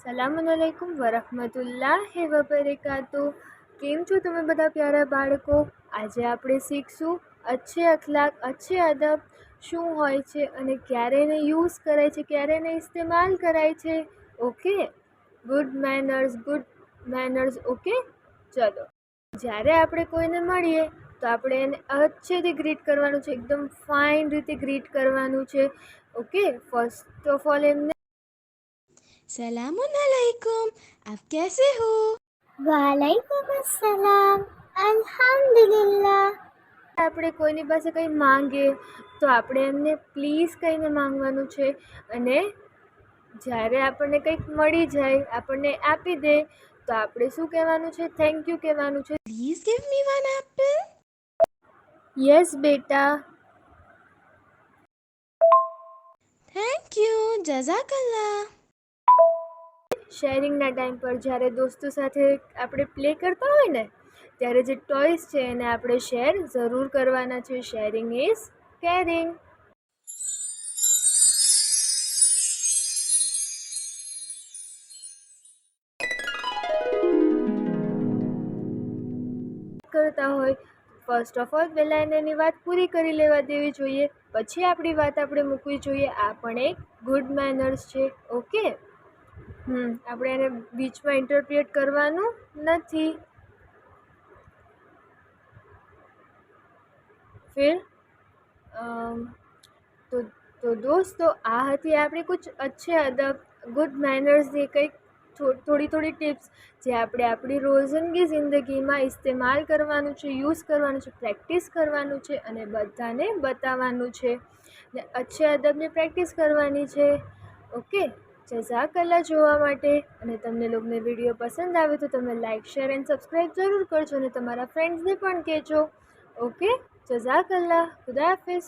સલામુઅલૈકુમ વરહમતુલ્લાહિ વબરકાતુહ। કેમ છો તમે બધા પ્યારા બાળકો? આજે આપણે શીખશું અચ્છે અખલાક અચ્છે અદબ શું હોય છે અને ક્યારે એને યુઝ કરાય છે, ક્યારે એને ઇસ્તેમાલ કરાય છે। Okay, good manners. ઓકે, ચલો। જ્યારે આપણે કોઈને મળીએ તો આપણે એને અચ્છેથી ગ્રીટ કરવાનું છે, એકદમ ફાઇન રીતે ગ્રીટ કરવાનું છે। ઓકે, ફર્સ્ટ ઓફ ઓલ એમને सलामुन अलैकुम, आप कैसे हो? वालेकुम अस्सलाम, अल्हम्दुलिल्लाह। આપણે કોઈની પાસે કંઈ માંગીએ તો આપણે એમને પ્લીઝ કહીને માંગવાનું છે, અને જ્યારે આપણને કંઈક મળી જાય, આપણને આપી દે તો આપણે શું કહેવાનું છે? થેન્ક યુ કહેવાનું છે। Please give me one apple. Yes બેટા। Thank you, Jazakallah. શેરિંગના ટાઈમ પર જ્યારે દોસ્તો સાથે આપણે પ્લે કરતા હોય ને, ત્યારે જે ટોયસ છે એને આપણે શેર જરૂર કરવાના છે। Sharing is caring. કરતા હોય ફર્સ્ટ ઓફ ઓલ પહેલાં એને એની વાત પૂરી કરી લેવા દેવી જોઈએ, પછી આપણી વાત આપણે મૂકવી જોઈએ। આ પણ એક ગુડ મેનર્સ છે। ઓકે, આપણે એને બીચમાં ઇન્ટરપ્રિએટ કરવાનું નથી। ફિર તો દોસ્તો, આ હતી આપણી કુછ અચ્છે અદબ ગુડ મેનર્સની કંઈક થોડી ટિપ્સ, જે આપણે આપણી રોજિંદગી જિંદગીમાં ઇસ્તેમાલ કરવાનું છે, યુઝ કરવાનું છે, પ્રેક્ટિસ કરવાનું છે અને બધાને બતાવવાનું છે ને અચ્છે અદબની પ્રેક્ટિસ કરવાની છે। ઓકે, જઝાકલ્લા જોવા માટે। અને તમને લોકોને વિડીયો પસંદ આવે તો તમે લાઇક, શેર એન્ડ સબસ્ક્રાઈબ જરૂર કરજો અને તમારા ફ્રેન્ડ્સને પણ કહેજો। ઓકે, જઝાકલ્લા, ખુદા હાફિઝ।